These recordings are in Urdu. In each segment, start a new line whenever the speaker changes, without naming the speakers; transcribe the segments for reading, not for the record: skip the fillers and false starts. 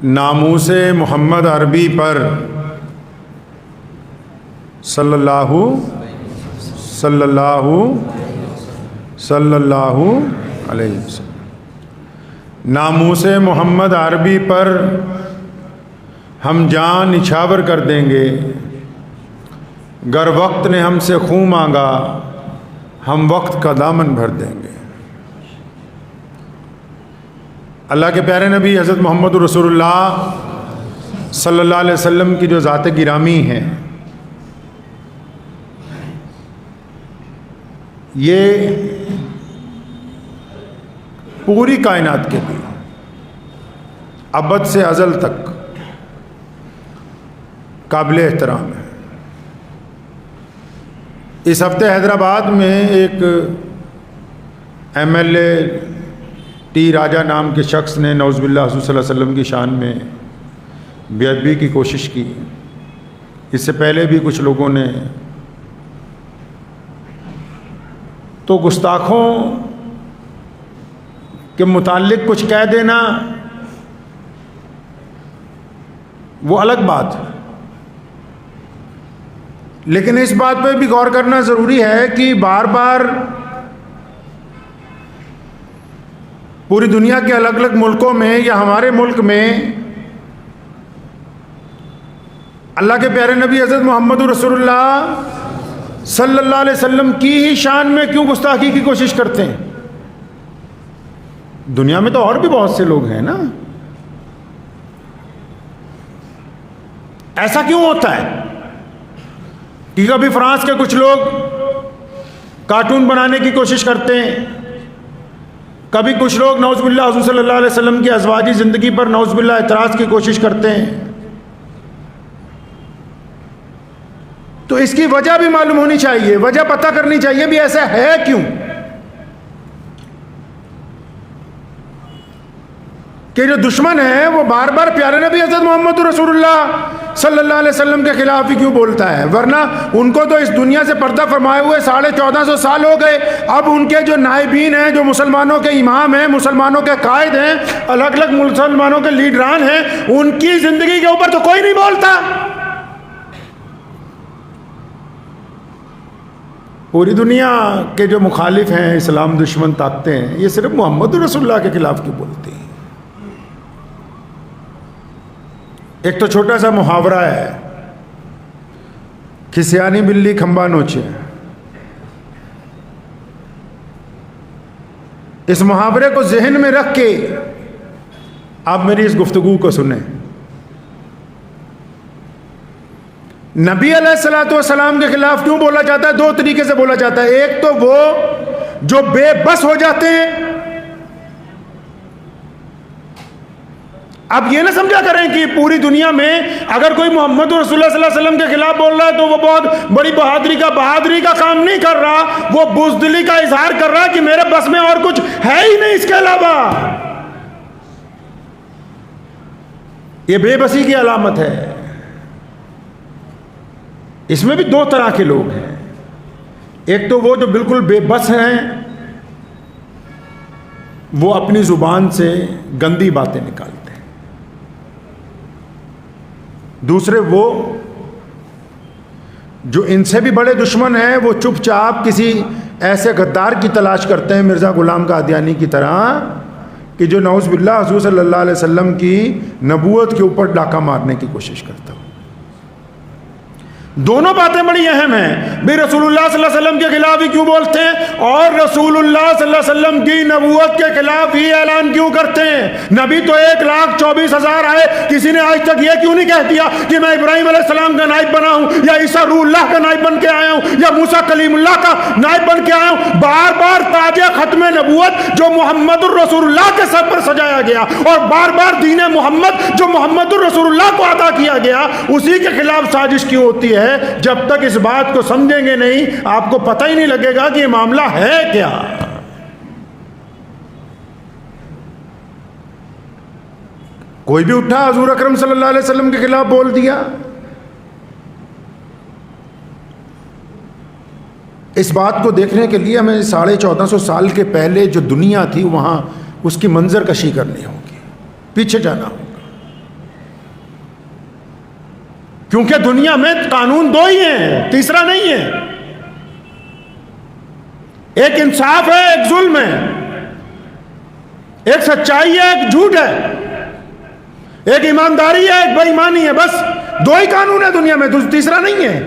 ناموس محمد عربی پر صلی اللہ علیہ وسلم، ناموس محمد عربی پر ہم جان نچھاور کر دیں گے، گر وقت نے ہم سے خوں مانگا ہم وقت کا دامن بھر دیں گے۔ اللہ کے پیارے نبی حضرت محمد رسول اللہ صلی اللہ علیہ وسلم کی جو ذات گرامی ہے، یہ پوری کائنات کے لیے ابد سے ازل تک قابل احترام ہے۔ اس ہفتے حیدرآباد میں ایک MLA ٹی راجہ نام کے شخص نے نعوذ باللہ حضور صلی اللہ علیہ وسلم کی شان میں بے ادبی کی کوشش کی۔ اس سے پہلے بھی کچھ لوگوں نے تو گستاخوں کے متعلق کچھ کہہ دینا وہ الگ بات ہے، لیکن اس بات پہ بھی غور کرنا ضروری ہے کہ بار بار پوری دنیا کے الگ الگ ملکوں میں یا ہمارے ملک میں اللہ کے پیارے نبی حضرت محمد رسول اللہ صلی اللہ علیہ وسلم کی ہی شان میں کیوں گستاخی کی کوشش کرتے ہیں؟ دنیا میں تو اور بھی بہت سے لوگ ہیں نا، ایسا کیوں ہوتا ہے کہ کبھی فرانس کے کچھ لوگ کارٹون بنانے کی کوشش کرتے ہیں، کبھی کچھ لوگ نعوذ باللہ حضور صلی اللہ علیہ وسلم کی ازواجی زندگی پر نعوذ باللہ اعتراض کی کوشش کرتے ہیں؟ تو اس کی وجہ بھی معلوم ہونی چاہیے، وجہ پتہ کرنی چاہیے بھی ایسا ہے کیوں کہ جو دشمن ہے وہ بار بار پیارے نبی حضرت محمد رسول اللہ صلی اللہ علیہ وسلم کے خلاف ہی کیوں بولتا ہے؟ ورنہ ان کو تو اس دنیا سے پردہ فرمائے ہوئے 1450 سال ہو گئے، اب ان کے جو نائبین ہیں، جو مسلمانوں کے امام ہیں، مسلمانوں کے قائد ہیں، الگ الگ مسلمانوں کے لیڈران ہیں، ان کی زندگی کے اوپر تو کوئی نہیں بولتا۔ پوری دنیا کے جو مخالف ہیں، اسلام دشمن طاقتیں ہیں، یہ صرف محمد رسول اللہ کے خلاف کیوں بولتے ہیں؟ ایک تو چھوٹا سا محاورہ ہے، کھسیانی بلی کھمبا نوچے۔ اس محاورے کو ذہن میں رکھ کے آپ میری اس گفتگو کو سنیں۔ نبی علیہ الصلوۃ والسلام کے خلاف کیوں بولا جاتا ہے؟ دو طریقے سے بولا جاتا ہے۔ ایک تو وہ جو بے بس ہو جاتے ہیں، اب یہ نہ سمجھا کریں کہ پوری دنیا میں اگر کوئی محمد رسول اللہ صلی اللہ علیہ وسلم کے خلاف بول رہا ہے تو وہ بہت بڑی بہادری کا کام نہیں کر رہا، وہ بزدلی کا اظہار کر رہا ہے کہ میرے بس میں اور کچھ ہے ہی نہیں اس کے علاوہ۔ یہ بے بسی کی علامت ہے۔ اس میں بھی دو طرح کے لوگ ہیں، ایک تو وہ جو بالکل بے بس ہیں، وہ اپنی زبان سے گندی باتیں نکالتے ہیں۔ دوسرے وہ جو ان سے بھی بڑے دشمن ہیں، وہ چپ چاپ کسی ایسے غدار کی تلاش کرتے ہیں، مرزا غلام قادیانی کی طرح، کہ جو نعوذ باللہ حضور صلی اللہ علیہ وسلم کی نبوت کے اوپر ڈاکہ مارنے کی کوشش کرتا ہو۔ دونوں باتیں بڑی اہم ہیں، بھی رسول اللہ صلی اللہ علیہ وسلم کے خلاف ہی کیوں بولتے ہیں اور رسول اللہ صلی اللہ علیہ وسلم کی نبوت کے خلاف ہی اعلان کیوں کرتے ہیں؟ نبی تو 1,24,000 آئے، کسی نے آج تک یہ کیوں نہیں کہہ دیا کہ میں ابراہیم علیہ السلام کا نائب بنا ہوں، یا عیسیٰ روح اللہ کا نائب بن کے آیا ہوں، یا موسیٰ کلیم اللہ کا نائب بن کے آیا ہوں؟ بار بار تاج ختم نبوت جو محمد الرسول اللہ کے سر پر سجایا گیا، اور بار بار دین محمد جو محمد الرسول اللہ کو عطا کیا گیا، اسی کے خلاف سازش کیوں ہوتی ہے؟ جب تک اس بات کو سمجھیں گے نہیں، آپ کو پتہ ہی نہیں لگے گا کہ یہ معاملہ ہے کیا۔ کوئی بھی اٹھا حضور اکرم صلی اللہ علیہ وسلم کے خلاف بول دیا۔ اس بات کو دیکھنے کے لیے ہمیں 1450 سال کے پہلے جو دنیا تھی وہاں اس کی منظر کشی کرنی ہوگی، پیچھے جانا ہوگا۔ کیونکہ دنیا میں قانون دو ہی ہیں، تیسرا نہیں ہے. ایک انصاف ہے، ایک ظلم ہے، ایک سچائی ہے، ایک جھوٹ ہے، ایک ایمانداری ہے، ایک بے ایمانی ہے. بس دو ہی قانون ہے دنیا میں، تیسرا نہیں ہے.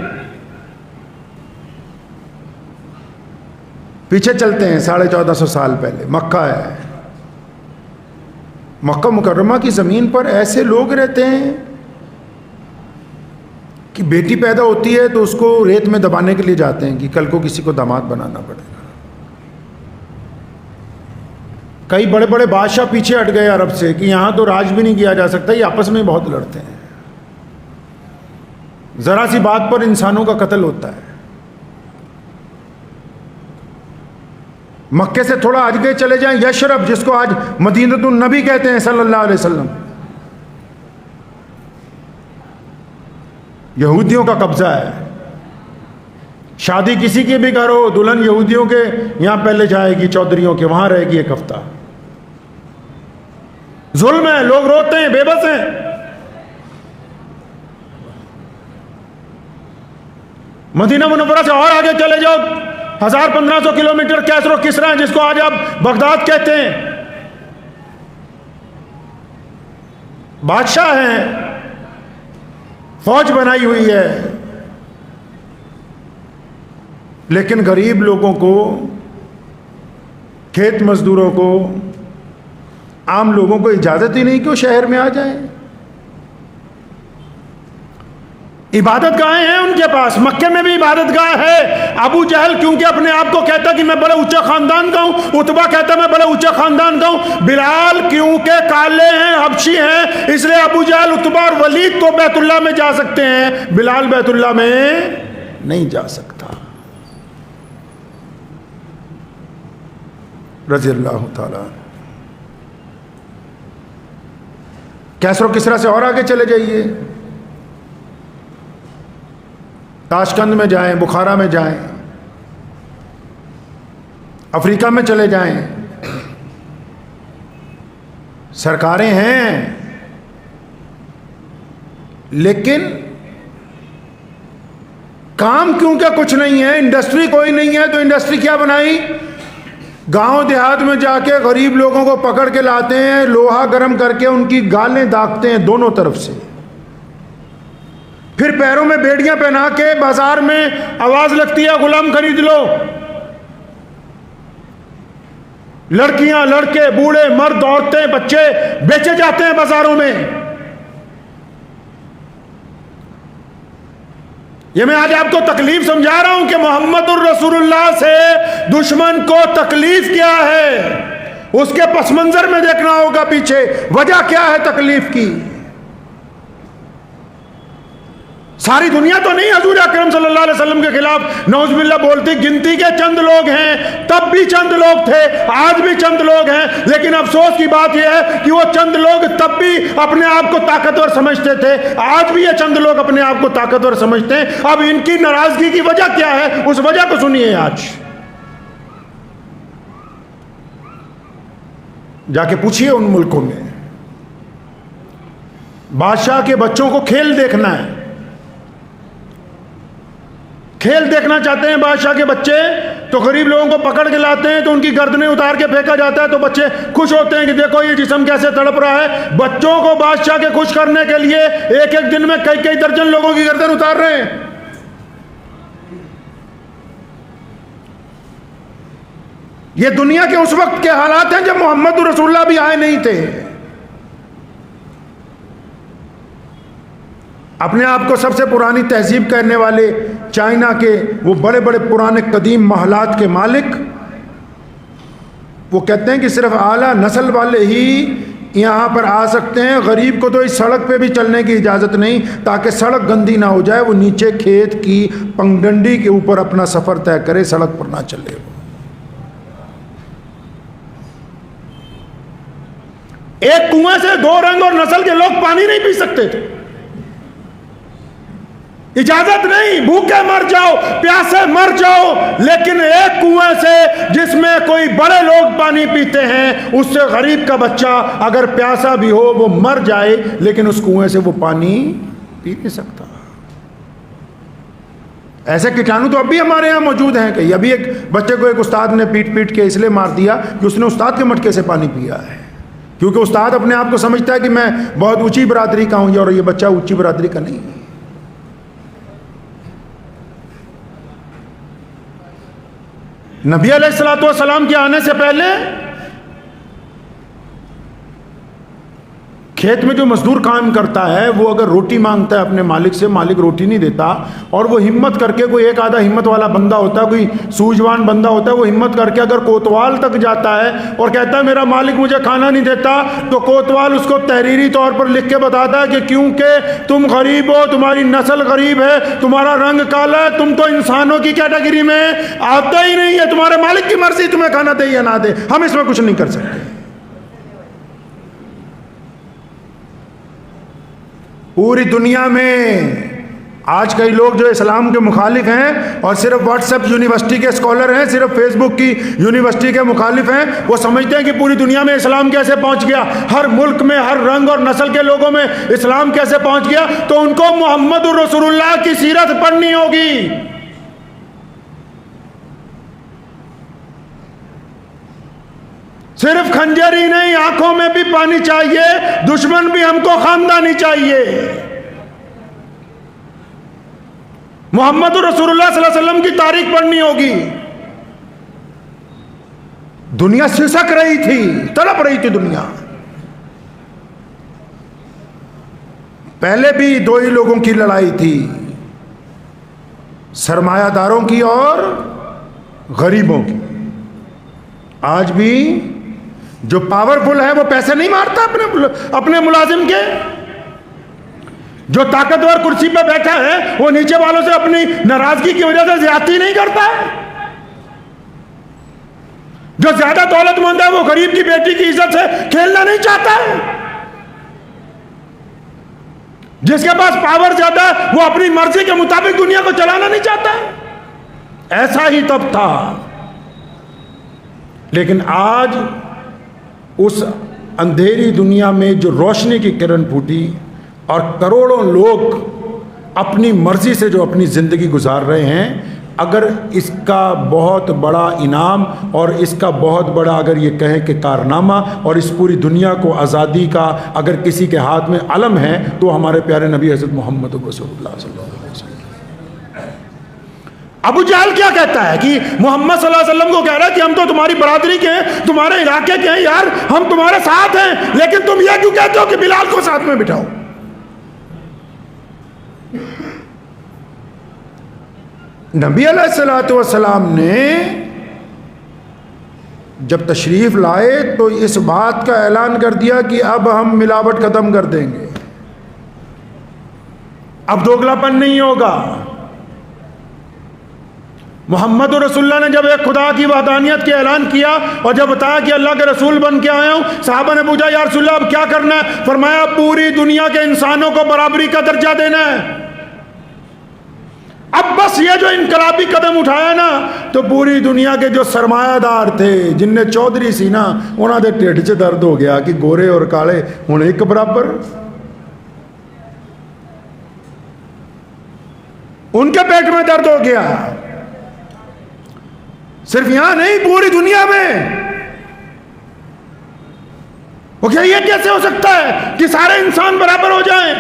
پیچھے چلتے ہیں 1450 سال پہلے. مکہ ہے، مکہ مکرمہ کی زمین پر ایسے لوگ رہتے ہیں کہ بیٹی پیدا ہوتی ہے تو اس کو ریت میں دبانے کے لیے جاتے ہیں کہ کل کو کسی کو داماد بنانا پڑے گا. کئی بڑے بڑے بادشاہ پیچھے ہٹ گئے عرب سے کہ یہاں تو راج بھی نہیں کیا جا سکتا، یہ آپس میں بہت لڑتے ہیں. ذرا سی بات پر انسانوں کا قتل ہوتا ہے. مکے سے تھوڑا آگے چلے جائیں، یشرب جس کو آج مدینۃ النبی کہتے ہیں صلی اللہ علیہ وسلم، یہودیوں کا قبضہ ہے. شادی کسی کی بھی کرو، دلہن یہودیوں کے یہاں پہلے جائے گی، چودھریوں کے وہاں رہے گی ایک ہفتہ. ظلم ہے، لوگ روتے ہیں، بے بس ہیں. مدینہ منورہ سے اور آگے چلے جاؤ 1500 کلومیٹر، کیسر و کسرا جس کو آج آپ بغداد کہتے ہیں. بادشاہ ہیں، فوج بنائی ہوئی ہے، لیکن غریب لوگوں کو، کھیت مزدوروں کو، عام لوگوں کو اجازت ہی نہیں کہ وہ شہر میں آ جائیں. عبادت گاہیں ہیں ان کے پاس، مکے میں بھی عبادت گاہ ہے. ابو جہل کیونکہ اپنے آپ کو کہتا کہ میں بڑے اونچے خاندان کا ہوں، عتبہ کہتا میں بڑے اونچے خاندان کا ہوں. بلال کیونکہ کالے ہیں، حبشی ہیں، اس لیے ابو جہل، عتبہ اور ولید تو بیت اللہ میں جا سکتے ہیں، بلال بیت اللہ میں نہیں جا سکتا. رضی اللہ تعالیٰ. کیسر و کسرا سے اور آگے چلے جائیے، تاشقند میں جائیں، بخارا میں جائیں، افریقہ میں چلے جائیں. سرکاریں ہیں لیکن کام کیونکہ کچھ نہیں ہے، انڈسٹری کوئی نہیں ہے، تو انڈسٹری کیا بنائی؟ گاؤں دیہات میں جا کے غریب لوگوں کو پکڑ کے لاتے ہیں، لوہا گرم کر کے ان کی گالیں داغتے ہیں دونوں طرف سے، پھر پیروں میں بیڑیاں پہنا کے بازار میں آواز لگتی ہے غلام خرید لو. لڑکیاں، لڑکے، بوڑھے، مرد، عورتیں، بچے بیچے جاتے ہیں بازاروں میں. یہ میں آج آپ کو تکلیف سمجھا رہا ہوں کہ محمد الرسول اللہ سے دشمن کو تکلیف کیا ہے، اس کے پس منظر میں دیکھنا ہوگا پیچھے وجہ کیا ہے تکلیف کی. ساری دنیا تو نہیں حضور اکرم صلی اللہ علیہ وسلم کے خلاف نعوذ باللہ بولتی، گنتی کے چند لوگ ہیں، تب بھی چند لوگ تھے، آج بھی چند لوگ ہیں. لیکن افسوس کی بات یہ ہے کہ وہ چند لوگ تب بھی اپنے آپ کو طاقتور سمجھتے تھے، آج بھی یہ چند لوگ اپنے آپ کو طاقتور سمجھتے ہیں. اب ان کی ناراضگی کی وجہ کیا ہے، اس وجہ کو سنیے. آج جا کے پوچھئے ان ملکوں میں، بادشاہ کے بچوں کو کھیل دیکھنا ہے، کھیل دیکھنا چاہتے ہیں بادشاہ کے بچے، تو غریب لوگوں کو پکڑ کے لاتے ہیں، تو ان کی گردنیں اتار کے پھینکا جاتا ہے، تو بچے خوش ہوتے ہیں کہ دیکھو یہ جسم کیسے تڑپ رہا ہے. بچوں کو بادشاہ کے خوش کرنے کے لیے ایک ایک دن میں کئی کئی درجن لوگوں کی گردن اتار رہے ہیں. یہ دنیا کے اس وقت کے حالات ہیں جب محمد رسول اللہ بھی آئے نہیں تھے. اپنے آپ کو سب سے پرانی تہذیب کہنے والے چائنا کے وہ بڑے بڑے پرانے قدیم محلات کے مالک، وہ کہتے ہیں کہ صرف اعلیٰ نسل والے ہی یہاں پر آ سکتے ہیں، غریب کو تو اس سڑک پہ بھی چلنے کی اجازت نہیں تاکہ سڑک گندی نہ ہو جائے، وہ نیچے کھیت کی پگڈنڈی کے اوپر اپنا سفر طے کرے، سڑک پر نہ چلے. ایک کنویں سے دو رنگ اور نسل کے لوگ پانی نہیں پی سکتے تھے، اجازت نہیں، بھوکے مر جاؤ، پیاسے مر جاؤ، لیکن ایک کنویں سے جس میں کوئی بڑے لوگ پانی پیتے ہیں، اس سے غریب کا بچہ اگر پیاسا بھی ہو وہ مر جائے، لیکن اس کنویں سے وہ پانی پی نہیں سکتا. ایسے کیٹانو تو اب بھی ہمارے یہاں موجود ہیں کہ ابھی ایک بچے کو ایک استاد نے پیٹ کے اس لیے مار دیا کہ اس نے استاد کے مٹکے سے پانی پیا ہے، کیونکہ استاد اپنے آپ کو سمجھتا ہے کہ میں بہت اونچی برادری کا ہوں، اور یہ بچہ اونچی برادری کا نہیں ہے۔ نبی علیہ الصلوۃ والسلام کے آنے سے پہلے کھیت میں جو مزدور کام کرتا ہے وہ اگر روٹی مانگتا ہے اپنے مالک سے، مالک روٹی نہیں دیتا، اور وہ ہمت کر کے، کوئی ایک آدھا ہمت والا بندہ ہوتا ہے، کوئی سوجوان بندہ ہوتا ہے، وہ ہمت کر کے اگر کوتوال تک جاتا ہے اور کہتا ہے میرا مالک مجھے کھانا نہیں دیتا، تو کوتوال اس کو تحریری طور پر لکھ کے بتاتا ہے کہ کیونکہ تم غریب ہو، تمہاری نسل غریب ہے، تمہارا رنگ کالا ہے، تم تو انسانوں کی کیٹیگری میں آتا ہی نہیں ہے، تمہارے مالک کی مرضی تمہیں کھانا دے یا نہ دے، ہم اس میں کچھ نہیں کر سکتے۔ پوری دنیا میں آج کئی لوگ جو اسلام کے مخالف ہیں اور صرف واٹس ایپ یونیورسٹی کے اسکالر ہیں، صرف فیس بک کی یونیورسٹی کے مخالف ہیں، وہ سمجھتے ہیں کہ پوری دنیا میں اسلام کیسے پہنچ گیا، ہر ملک میں ہر رنگ اور نسل کے لوگوں میں اسلام کیسے پہنچ گیا۔ تو ان کو محمد رسول اللہ کی سیرت پڑھنی ہوگی۔ صرف خنجر ہی نہیں، آنکھوں میں بھی پانی چاہیے، دشمن بھی ہم کو خاندانی چاہیے۔ محمد رسول اللہ صلی اللہ علیہ وسلم کی تاریخ پڑھنی ہوگی۔ دنیا سسک رہی تھی، تڑپ رہی تھی دنیا۔ پہلے بھی دو ہی لوگوں کی لڑائی تھی، سرمایہ داروں کی اور غریبوں کی۔ آج بھی جو پاورفل ہے وہ پیسے نہیں مارتا اپنے ملازم کے، جو طاقتور کرسی پہ بیٹھا ہے وہ نیچے والوں سے اپنی ناراضگی کی وجہ سے زیادتی نہیں کرتا ہے، جو زیادہ دولت مند ہے وہ غریب کی بیٹی کی عزت سے کھیلنا نہیں چاہتا ہے، جس کے پاس پاور زیادہ ہے وہ اپنی مرضی کے مطابق دنیا کو چلانا نہیں چاہتا ہے۔ ایسا ہی تب تھا، لیکن آج اس اندھیری دنیا میں جو روشنی کی کرن پھوٹی اور کروڑوں لوگ اپنی مرضی سے جو اپنی زندگی گزار رہے ہیں، اگر اس کا بہت بڑا انعام اور اس کا بہت بڑا اگر یہ کہیں کہ کارنامہ اور اس پوری دنیا کو آزادی کا اگر کسی کے ہاتھ میں علم ہے تو ہمارے پیارے نبی حضرت محمد رسول اللہ صلی اللہ علیہ وسلم۔ ابو جہل کیا کہتا ہے کہ محمد صلی اللہ علیہ وسلم کو کہہ رہا ہے کہ ہم تو تمہاری برادری کے ہیں، تمہارے علاقے کے ہیں، یار ہم تمہارے ساتھ ہیں، لیکن تم یہ کیوں کہتے ہو کہ بلال کو ساتھ میں بٹھاؤ؟ نبی علیہ الصلوۃ والسلام نے جب تشریف لائے تو اس بات کا اعلان کر دیا کہ اب ہم ملاوٹ ختم کر دیں گے، اب دوگلاپن نہیں ہوگا۔ محمد رسول اللہ نے جب ایک خدا کی وحدانیت کے اعلان کیا اور جب بتایا کہ اللہ کے رسول بن کے آیا ہوں، صحابہ نے پوچھا یا رسول اللہ اب کیا کرنا ہے؟ فرمایا پوری دنیا کے انسانوں کو برابری کا درجہ دینا ہے۔ اب بس یہ جو انقلابی قدم اٹھایا نا تو پوری دنیا کے جو سرمایہ دار تھے جن نے چودھری سی نا انہوں نے ٹھڈ چ درد ہو گیا کہ گورے اور کالے ہوں ایک برابر، ان کے پیٹ میں درد ہو گیا۔ صرف یہاں نہیں پوری دنیا میں، وہ کیا یہ کیسے ہو سکتا ہے کہ سارے انسان برابر ہو جائیں؟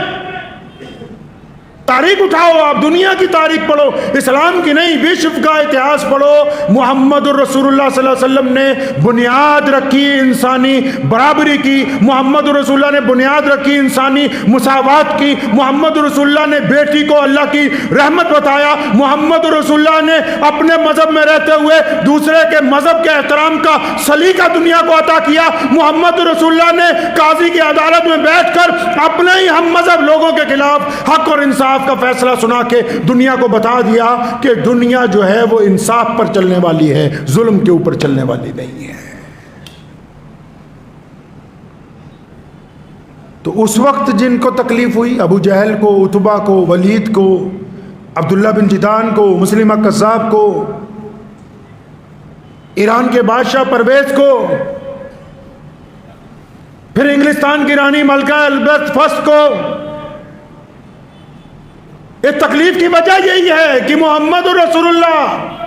تاریخ اٹھاؤ، آپ دنیا کی تاریخ پڑھو، اسلام کی نہیں وشو کا اتہاس پڑھو۔ محمد رسول اللہ صلی اللہ علیہ وسلم نے بنیاد رکھی انسانی برابری کی، محمد رسول اللہ نے بنیاد رکھی انسانی مساوات کی، محمد رسول اللہ نے بیٹی کو اللہ کی رحمت بتایا، محمد رسول اللہ نے اپنے مذہب میں رہتے ہوئے دوسرے کے مذہب کے احترام کا سلیقہ دنیا کو عطا کیا، محمد رسول اللہ نے قاضی کی عدالت میں بیٹھ کر اپنے ہی ہم مذہب لوگوں کے خلاف حق اور انصاف کا فیصلہ سنا کے دنیا کو بتا دیا کہ دنیا جو ہے وہ انصاف پر چلنے والی ہے، ظلم کے اوپر چلنے والی نہیں ہے۔ تو اس وقت جن کو تکلیف ہوئی، ابو جہل کو، عتبہ کو، ولید کو، عبداللہ بن جدان کو، مسلمہ کذاب کو، ایران کے بادشاہ پرویز کو، پھر انگلستان کی رانی ملکہ الزبتھ فرسٹ کو، اس تکلیف کی وجہ یہی ہے کہ محمد رسول اللہ.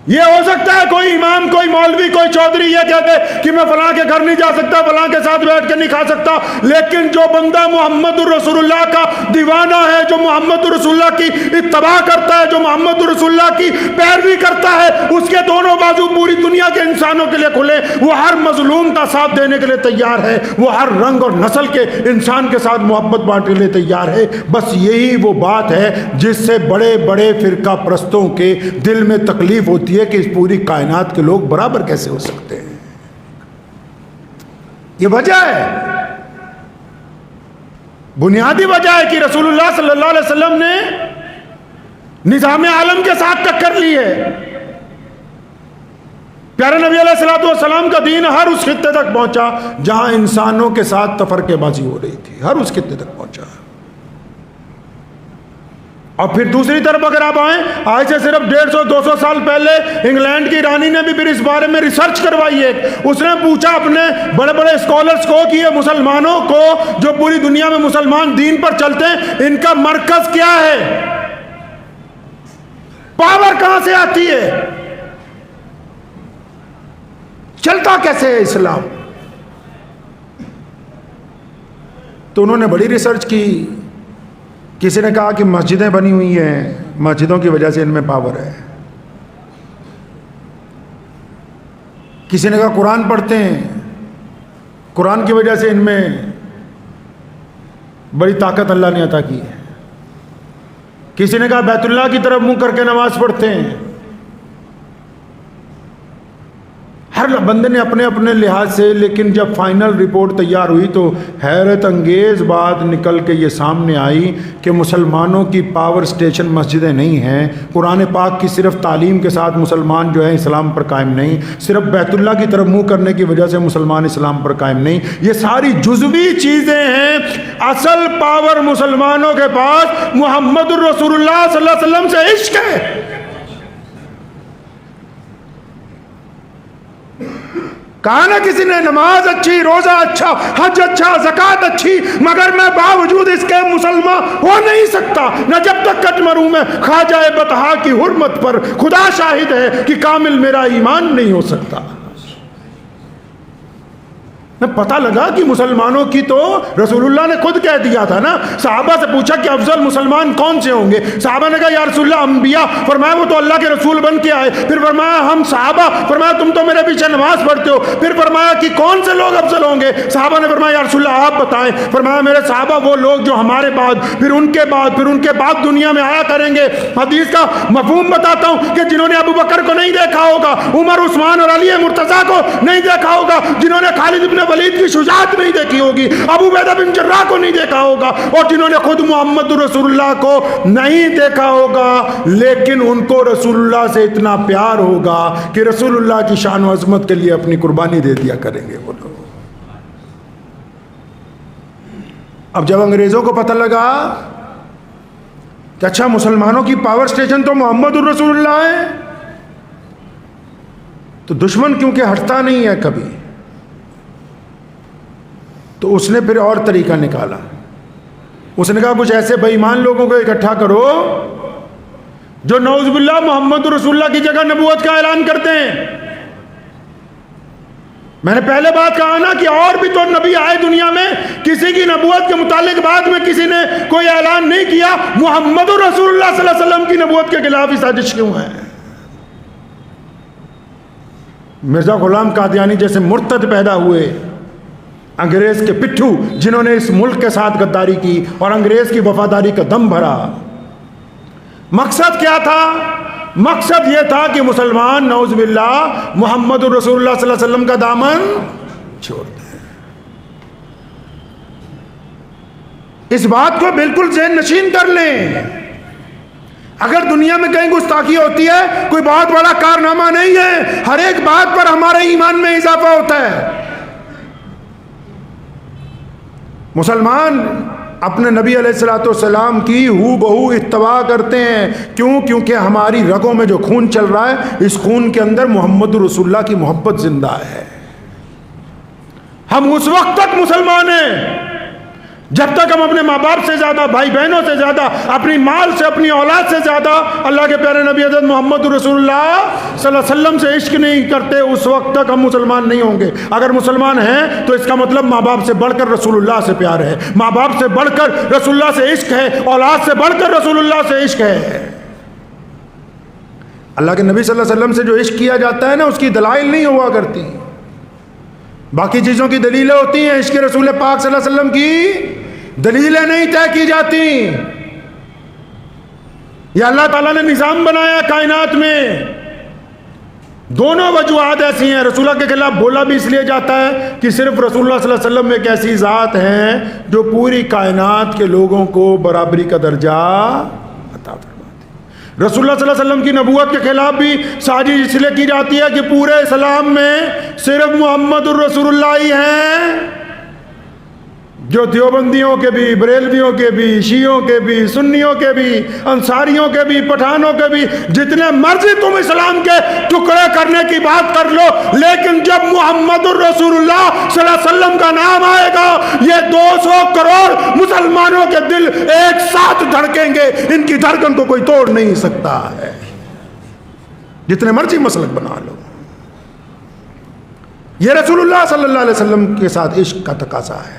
یہ ہو سکتا ہے کوئی امام، کوئی مولوی، کوئی چودھری یہ کہتے کہ میں فلاں کے گھر نہیں جا سکتا، فلاں کے ساتھ بیٹھ کے نہیں کھا سکتا، لیکن جو بندہ محمد الرسول اللہ کا دیوانہ ہے، جو محمد الرسول اللہ کی اتباع کرتا ہے، جو محمد الرسول اللہ کی پیروی کرتا ہے، اس کے دونوں بازو پوری دنیا کے انسانوں کے لیے کھلے. وہ ہر مظلوم کا ساتھ دینے کے لیے تیار ہے، وہ ہر رنگ اور نسل کے انسان کے ساتھ محبت بانٹنے کے لیے تیار ہے. بس یہی وہ بات ہے جس سے بڑے بڑے فرقہ پرستوں کے دل میں تکلیف ہوتی ہے کہ اس پوری کائنات کے لوگ برابر کیسے ہو سکتے ہیں. یہ وجہ ہے، بنیادی وجہ ہے کہ رسول اللہ صلی اللہ علیہ وسلم نے نظام عالم کے ساتھ ٹکر لی ہے. پیارے نبی علیہ السلام کا دین ہر اس خطے تک پہنچا جہاں انسانوں کے ساتھ تفرقے بازی ہو رہی تھی، ہر اس خطے تک پہنچا. اور پھر دوسری طرف اگر آپ آئیں، آج سے صرف 150-200 سال پہلے انگلینڈ کی رانی نے بھی پھر اس بارے میں ریسرچ کروائی ہے. اس نے پوچھا اپنے بڑے بڑے اسکالرز کو کہ یہ مسلمانوں کو جو پوری دنیا میں مسلمان دین پر چلتے ہیں، ان کا مرکز کیا ہے، پاور کہاں سے آتی ہے، چلتا کیسے ہے اسلام. تو انہوں نے بڑی ریسرچ کی. کسی نے کہا کہ مسجدیں بنی ہوئی ہیں، مسجدوں کی وجہ سے ان میں پاور ہے. کسی نے کہا قرآن پڑھتے ہیں، قرآن کی وجہ سے ان میں بڑی طاقت اللہ نے عطا کی ہے. کسی نے کہا بیت اللہ کی طرف منہ کر کے نماز پڑھتے ہیں. ہر بندے نے اپنے اپنے لحاظ سے، لیکن جب فائنل رپورٹ تیار ہوئی تو حیرت انگیز بات نکل کے یہ سامنے آئی کہ مسلمانوں کی پاور سٹیشن مسجدیں نہیں ہیں. قرآن پاک کی صرف تعلیم کے ساتھ مسلمان جو ہے اسلام پر قائم نہیں، صرف بیت اللہ کی طرف منہ کرنے کی وجہ سے مسلمان اسلام پر قائم نہیں. یہ ساری جزوی چیزیں ہیں. اصل پاور مسلمانوں کے پاس محمد الرسول اللہ صلی اللہ علیہ وسلم سے عشق ہے. کہا نا کسی نے نماز اچھی، روزہ اچھا، حج اچھا، زکوٰۃ اچھی، مگر میں باوجود اس کے مسلمان ہو نہیں سکتا نہ جب تک کٹ مروں میں خواجہ بطحا کی حرمت پر. خدا شاہد ہے کہ کامل میرا ایمان نہیں ہو سکتا. پتہ لگا کہ مسلمانوں کی تو رسول اللہ نے خود کہہ دیا تھا نا. صحابہ سے پوچھا کہ افضل مسلمان کون سے ہوں گے؟ صحابہ نے کہا یا رسول اللہ انبیاء. فرمایا وہ تو اللہ کے رسول بن کے آئے. پھر فرمایا ہم صحابہ. فرمایا تم تو میرے پیچھے نماز پڑھتے ہو. پھر فرمایا کہ کون سے لوگ افضل ہوں گے؟ صحابہ نے فرمایا یا رسول اللہ آپ بتائیں. فرمایا میرے صحابہ وہ لوگ جو ہمارے بعد، پھر ان کے بعد، پھر ان کے بعد دنیا میں آیا کریں گے. حدیث کا مفہوم بتاتا ہوں کہ جنہوں نے ابو بکر کو نہیں دیکھا ہوگا، عمر، عثمان اور علی مرتضیٰ کو نہیں دیکھا ہوگا، جنہوں نے خالد بن ولید کی شجاعت نہیں دیکھی ہوگی، ابو عبیدہ بن جراح کو نہیں دیکھا ہوگا، اور جنہوں نے خود محمد رسول اللہ کو نہیں دیکھا ہوگا، لیکن ان کو رسول اللہ سے اتنا پیار ہوگا کہ رسول اللہ کی شان و عظمت کے لیے اپنی قربانی دے دیا کریں گے وہ لوگ. اب جب انگریزوں کو پتہ لگا کہ اچھا مسلمانوں کی پاور سٹیشن تو محمد الرسول اللہ ہے، تو دشمن کیونکہ ہٹتا نہیں ہے کبھی، تو اس نے پھر اور طریقہ نکالا. اس نے کہا کچھ ایسے بے ایمان لوگوں کو اکٹھا کرو جو نعوذ باللہ محمد رسول اللہ کی جگہ نبوت کا اعلان کرتے ہیں. میں نے پہلے بات کہا نا کہ اور بھی تو نبی آئے دنیا میں، کسی کی نبوت کے متعلق بعد میں کسی نے کوئی اعلان نہیں کیا. محمد رسول اللہ صلی اللہ علیہ وسلم کی نبوت کے خلاف ہی سازش کیوں ہے؟ مرزا غلام قادیانی جیسے مرتد پیدا ہوئے، انگریز کے پٹھو جنہوں نے اس ملک کے ساتھ غداری کی اور انگریز کی وفاداری کا دم بھرا. مقصد کیا تھا؟ مقصد یہ تھا کہ مسلمان نعوذ باللہ محمد رسول اللہ صلی اللہ علیہ وسلم کا دامن چھوڑ دیں. اس بات کو بالکل ذہن نشین کر لیں. اگر دنیا میں کہیں گستاخی ہوتی ہے، کوئی بہت بڑا کارنامہ نہیں ہے. ہر ایک بات پر ہمارے ایمان میں اضافہ ہوتا ہے. مسلمان اپنے نبی علیہ الصلوۃ والسلام کی ہو بہو اتباع کرتے ہیں. کیوں؟ کیونکہ ہماری رگوں میں جو خون چل رہا ہے، اس خون کے اندر محمد رسول اللہ کی محبت زندہ ہے. ہم اس وقت تک مسلمان ہیں جب تک ہم اپنے ماں باپ سے زیادہ، بھائی بہنوں سے زیادہ، اپنی مال سے، اپنی اولاد سے زیادہ اللہ کے پیارے نبی حضرت محمد رسول اللہ صلی اللہ علیہ وسلم سے عشق نہیں کرتے، اس وقت تک ہم مسلمان نہیں ہوں گے۔ اگر مسلمان ہیں تو اس کا مطلب ماں باپ سے بڑھ کر رسول اللہ سے پیار ہے، ماں باپ سے بڑھ کر رسول اللہ سے عشق ہے، اولاد سے بڑھ کر رسول اللہ سے عشق ہے۔ اللہ کے نبی صلی اللہ علیہ وسلم سے جو عشق کیا جاتا ہے نا، اس کی دلائل نہیں ہوا کرتی، باقی چیزوں کی دلیلیں ہوتی ہیں، عشق رسول پاک صلی اللہ علیہ وسلم کی دلیلیں نہیں طے کی جاتی۔ یہ اللہ تعالیٰ نے نظام بنایا کائنات میں، دونوں وجوہات ایسی ہیں۔ رسول اللہ کے خلاف بولا بھی اس لیے جاتا ہے کہ صرف رسول اللہ صلی اللہ علیہ وسلم ایک ایسی ذات ہیں جو پوری کائنات کے لوگوں کو برابری کا درجہ عطا فرماتی۔ رسول اللہ صلی اللہ علیہ وسلم کی نبوت کے خلاف بھی سازش اس لیے کی جاتی ہے کہ پورے اسلام میں صرف محمد الرسول اللہ ہی ہیں جو دیوبندیوں کے بھی، بریلویوں کے بھی، شیعوں کے بھی، سنیوں کے بھی، انصاریوں کے بھی، پٹھانوں کے بھی، جتنے مرضی تم اسلام کے ٹکڑے کرنے کی بات کر لو، لیکن جب محمد الرسول اللہ صلی اللہ علیہ وسلم کا نام آئے گا، یہ 200 کروڑ مسلمانوں کے دل ایک ساتھ دھڑکیں گے، ان کی دھڑکن کو کوئی توڑ نہیں سکتا ہے، جتنے مرضی مسلک بنا لو۔ یہ رسول اللہ صلی اللہ علیہ وسلم کے ساتھ عشق کا تقاضا ہے۔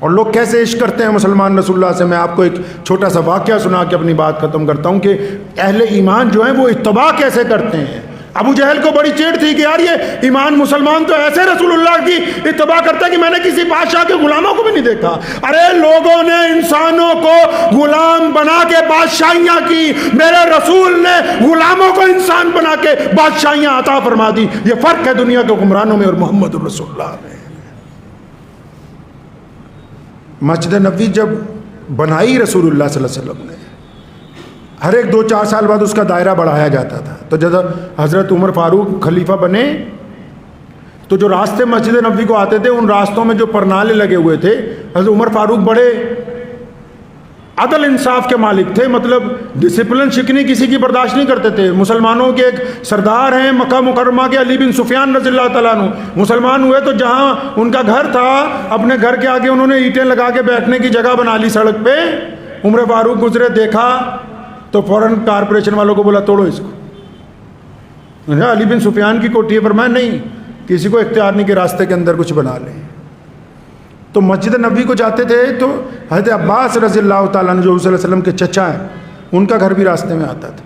اور لوگ کیسے عشق کرتے ہیں مسلمان رسول اللہ سے، میں آپ کو ایک چھوٹا سا واقعہ سنا کے اپنی بات ختم کرتا ہوں کہ اہل ایمان جو ہیں وہ اتباع کیسے کرتے ہیں۔ ابو جہل کو بڑی چیڑ تھی کہ یار یہ ایمان مسلمان تو ایسے رسول اللہ کی اتباع کرتا ہے کہ میں نے کسی بادشاہ کے غلاموں کو بھی نہیں دیکھا۔ ارے لوگوں نے انسانوں کو غلام بنا کے بادشاہیاں کی، میرے رسول نے غلاموں کو انسان بنا کے بادشاہیاں عطا فرما دی۔ یہ فرق ہے دنیا کے حکمرانوں میں اور محمد الرسول اللہ میں۔ مسجد نبوی جب بنائی رسول اللہ صلی اللہ علیہ وسلم نے، ہر ایک 2-4 سال بعد اس کا دائرہ بڑھایا جاتا تھا۔ تو جب حضرت عمر فاروق خلیفہ بنے تو جو راستے مسجد نبوی کو آتے تھے ان راستوں میں جو پرنالے لگے ہوئے تھے، حضرت عمر فاروق بڑے عدل انصاف کے مالک تھے، مطلب ڈسپلن شکنی کسی کی برداشت نہیں کرتے تھے۔ مسلمانوں کے ایک سردار ہیں مکہ مکرمہ کے علی بن سفیان رضی اللہ تعالیٰ عنہ، مسلمان ہوئے تو جہاں ان کا گھر تھا اپنے گھر کے آگے انہوں نے اینٹیں لگا کے بیٹھنے کی جگہ بنا لی سڑک پہ۔ عمر فاروق گزرے، دیکھا تو فوراً کارپوریشن والوں کو بولا توڑو اس کو۔ علی بن سفیان کی کوٹھی ہے، فرمایا نہیں، کسی کو اختیار نہیں کہ راستے کے اندر کچھ بنا لیں۔ تو مسجد نبوی کو جاتے تھے تو حضرت عباس رضی اللہ تعالیٰ عنہ جو صلی اللہ علیہ وسلم کے چچا ہیں، ان کا گھر بھی راستے میں آتا تھا۔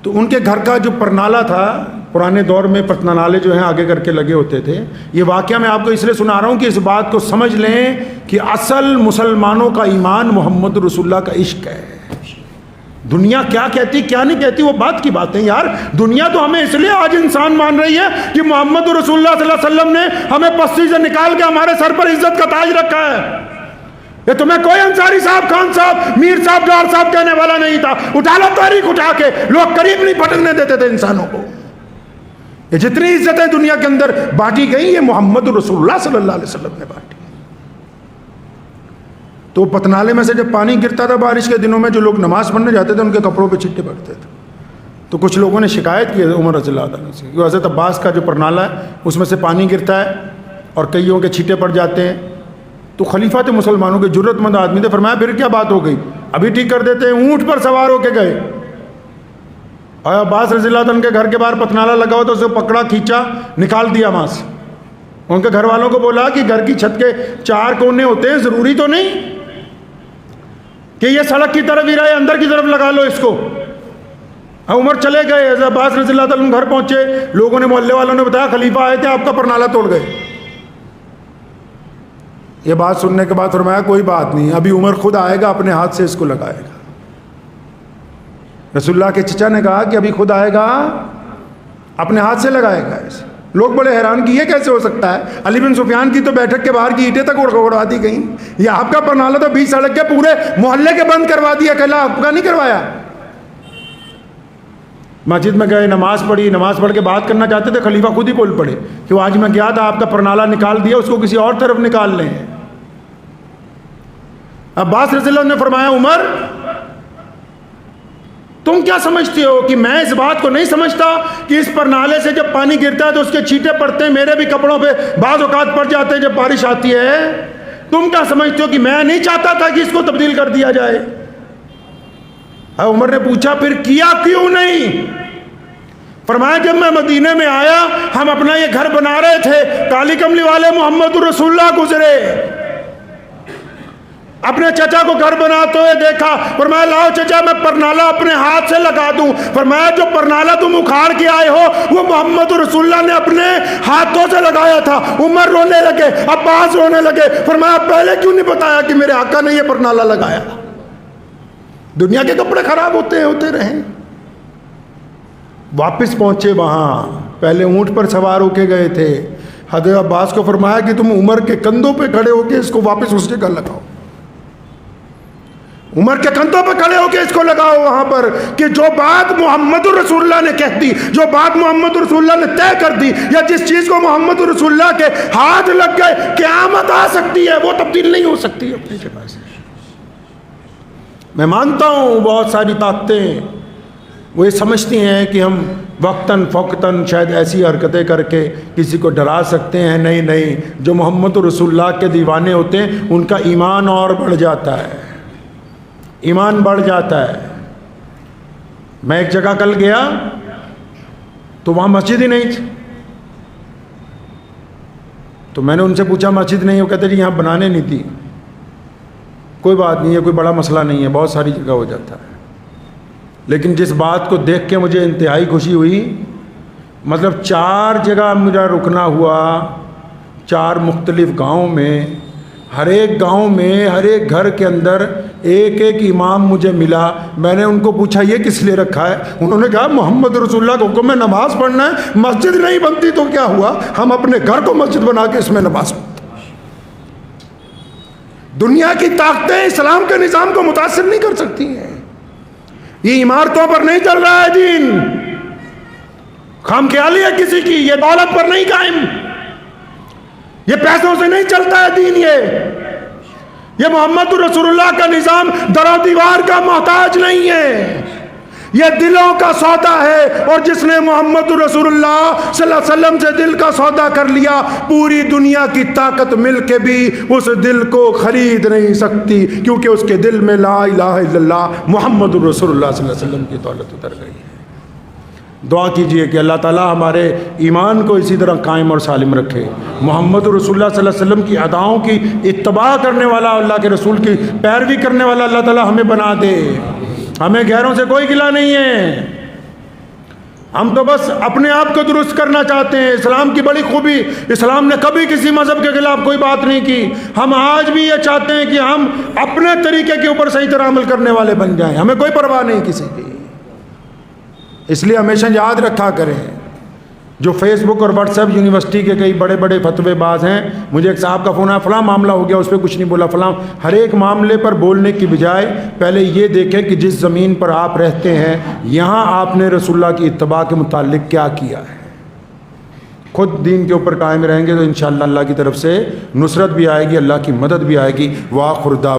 تو ان کے گھر کا جو پرنالہ تھا، پرانے دور میں پرنالے جو ہیں آگے کر کے لگے ہوتے تھے۔ یہ واقعہ میں آپ کو اس لیے سنا رہا ہوں کہ اس بات کو سمجھ لیں کہ اصل مسلمانوں کا ایمان محمد رسول اللہ کا عشق ہے۔ دنیا کیا کہتی کیا نہیں کہتی وہ بات کی بات ہے یار۔ دنیا تو ہمیں اس لیے آج انسان مان رہی ہے کہ محمد رسول اللہ صلی اللہ علیہ وسلم نے ہمیں پستی سے نکال کے ہمارے سر پر عزت کا تاج رکھا ہے۔ یہ تمہیں کوئی انصاری صاحب، خان صاحب، میر صاحب، ڈار صاحب کہنے والا نہیں تھا۔ اٹھا لو تاریخ اٹھا کے، لوگ قریب نہیں پھٹکنے دیتے تھے انسانوں کو۔ یہ جتنی عزتیں دنیا کے اندر بانٹی گئی یہ محمد رسول اللہ صلی اللہ علیہ وسلم نے بانٹی۔ تو پتنالے میں سے جب پانی گرتا تھا بارش کے دنوں میں، جو لوگ نماز پڑھنے جاتے تھے ان کے کپڑوں پہ چھٹے پڑتے تھے۔ تو کچھ لوگوں نے شکایت کی عمر رضی اللہ عنہ سے کہ حضرت عباس کا جو پرنالہ ہے اس میں سے پانی گرتا ہے اور کئیوں کے چھٹے پڑ جاتے ہیں۔ تو خلیفہ تھے مسلمانوں کے، جرت مند آدمی تھے، فرمایا پھر کیا بات ہو گئی، ابھی ٹھیک کر دیتے ہیں۔ اونٹ پر سوار ہو کے گئے اور عباس رضی اللہ عنہ کے گھر کے باہر پتنالہ لگا ہوا تو اسے پکڑا، کھینچا، نکال دیا وہاں سے۔ ان کے گھر والوں کو بولا کہ گھر کی چھت کے 4 کونے ہوتے ہیں، ضروری تو نہیں کہ یہ سڑک کی طرف ہی رہے، اندر کی طرف لگا لو اس کو۔ عمر چلے گئے، عباس رضی اللہ عنہ گھر پہنچے، لوگوں نے، محلے والوں نے بتایا خلیفہ آئے تھے، آپ کا پرنالہ توڑ گئے۔ یہ بات سننے کے بعد فرمایا کوئی بات نہیں، ابھی عمر خود آئے گا، اپنے ہاتھ سے اس کو لگائے گا۔ رسول اللہ کے چچا نے کہا کہ ابھی خود آئے گا، اپنے ہاتھ سے لگائے گا اسے۔ لوگ بڑے حیران کہ یہ کیسے ہو سکتا ہے، علی بن سفیان کی تو بیٹھک کے باہر کی اینٹیں تک اڑوا دی گئیں، یہ آپ کا پرنالہ تو 20 سڑک کے پورے محلے کے بند کروا دیا، اکیلا آپ کا نہیں کروایا۔ مسجد میں گئے، نماز پڑھی، نماز پڑھ کے بات کرنا چاہتے تھے، خلیفہ خود ہی بول پڑے کہ وہ آج میں گیا تھا، آپ کا پرنالہ نکال دیا، اس کو کسی اور طرف نکال لیں۔ عباس رضی اللہ عنہ نے فرمایا عمر تم کیا سمجھتے ہو کہ میں اس بات کو نہیں سمجھتا کہ اس پرنالے سے جب پانی گرتا ہے تو اس کے چھینٹے پڑتے ہیں، میرے بھی کپڑوں پہ بعض اوقات پڑ جاتے ہیں جب بارش آتی ہے۔ تم کیا سمجھتے ہو کہ میں نہیں چاہتا تھا کہ اس کو تبدیل کر دیا جائے؟ عمر نے پوچھا پھر کیا کیوں نہیں؟ فرمایا جب میں مدینے میں آیا ہم اپنا یہ گھر بنا رہے تھے، کالی کملی والے محمد رسول اللہ گزرے، اپنے چچا کو گھر بناتے ہوئے دیکھا، فرمایا لاؤ چچا میں پرنالہ اپنے ہاتھ سے لگا دوں۔ فرمایا جو پرنالہ تم اکھاڑ کے آئے ہو وہ محمد رسول اللہ نے اپنے ہاتھوں سے لگایا تھا۔ عمر رونے لگے، عباس رونے لگے، فرمایا پہلے کیوں نہیں بتایا کہ میرے آقا نے یہ پرنالہ لگایا؟ دنیا کے کپڑے خراب ہوتے رہیں۔ واپس پہنچے وہاں، پہلے اونٹ پر سوار ہو کے گئے تھے، حضرت عباس کو فرمایا کہ تم عمر کے کندھوں پہ کھڑے ہو کے اس کو واپس اس جگہ لگاؤ، عمر کے کندھوں پہ کھڑے ہو کے اس کو لگاؤ وہاں پر، کہ جو بات محمد رسول اللہ نے کہہ دی، جو بات محمد رسول اللہ نے طے کر دی، یا جس چیز کو محمد رسول اللہ کے ہاتھ لگ گئے قیامت آ سکتی ہے، وہ تبدیل نہیں ہو سکتی اپنی جگہ سے۔ میں مانتا ہوں بہت ساری طاقتیں وہ یہ سمجھتی ہیں کہ ہم وقتاً فوقتاً شاید ایسی حرکتیں کر کے کسی کو ڈرا سکتے ہیں۔ نہیں، جو محمد رسول اللہ کے دیوانے ہوتے ہیں ان کا ایمان اور بڑھ جاتا ہے، ایمان بڑھ جاتا ہے۔ میں ایک جگہ کل گیا تو وہاں مسجد ہی نہیں تھی، تو میں نے ان سے پوچھا مسجد نہیں؟ وہ کہتے جی یہاں بنانے نہیں تھی۔ کوئی بات نہیں ہے، کوئی بڑا مسئلہ نہیں ہے، بہت ساری جگہ ہو جاتا ہے۔ لیکن جس بات کو دیکھ کے مجھے انتہائی خوشی ہوئی، مطلب 4 جگہ میرا رکنا ہوا، 4 مختلف گاؤں میں، ہر ایک گاؤں میں ہر ایک گھر کے اندر ایک ایک امام مجھے ملا۔ میں نے ان کو پوچھا یہ کس لیے رکھا ہے؟ انہوں نے کہا محمد رسول اللہ کا حکم ہے نماز پڑھنا ہے، مسجد نہیں بنتی تو کیا ہوا، ہم اپنے گھر کو مسجد بنا کے اس میں نماز پڑھتے۔ دنیا کی طاقتیں اسلام کے نظام کو متاثر نہیں کر سکتی ہیں۔ یہ عمارتوں پر نہیں چل رہا ہے دین، خام خیالی ہے کسی کی، یہ دولت پر نہیں قائم، یہ پیسوں سے نہیں چلتا ہے دین۔ یہ محمد رسول اللہ کا نظام در و دیوار کا محتاج نہیں ہے، یہ دلوں کا سودا ہے، اور جس نے محمد رسول اللہ صلی اللہ علیہ وسلم سے دل کا سودا کر لیا، پوری دنیا کی طاقت مل کے بھی اس دل کو خرید نہیں سکتی، کیونکہ اس کے دل میں لا الہ الا اللہ محمد رسول اللہ صلی اللہ علیہ وسلم کی دولت اتر گئی ہے۔ دعا کیجئے کہ اللہ تعالیٰ ہمارے ایمان کو اسی طرح قائم اور سالم رکھے، محمد رسول اللہ صلی اللہ علیہ وسلم کی اداؤں کی اتباع کرنے والا، اللہ کے رسول کی پیروی کرنے والا اللہ تعالیٰ ہمیں بنا دے۔ ہمیں غیروں سے کوئی گلہ نہیں ہے، ہم تو بس اپنے آپ کو درست کرنا چاہتے ہیں۔ اسلام کی بڑی خوبی، اسلام نے کبھی کسی مذہب کے خلاف کوئی بات نہیں کی۔ ہم آج بھی یہ چاہتے ہیں کہ ہم اپنے طریقے کے اوپر صحیح طرح عمل کرنے والے بن جائیں، ہمیں کوئی پرواہ نہیں کسی کی۔ اس لیے ہمیشہ یاد رکھا کریں، جو فیس بک اور واٹس ایپ یونیورسٹی کے کئی بڑے بڑے فتوے باز ہیں، مجھے ایک صاحب کا فون آیا فلاں معاملہ ہو گیا اس پہ کچھ نہیں بولا فلاں، ہر ایک معاملے پر بولنے کی بجائے پہلے یہ دیکھیں کہ جس زمین پر آپ رہتے ہیں یہاں آپ نے رسول اللہ کی اتباع کے متعلق کیا کیا ہے۔ خود دین کے اوپر قائم رہیں گے تو انشاءاللہ اللہ کی طرف سے نصرت بھی آئے گی، اللہ کی مدد بھی آئے گی۔ وآخر دعوانا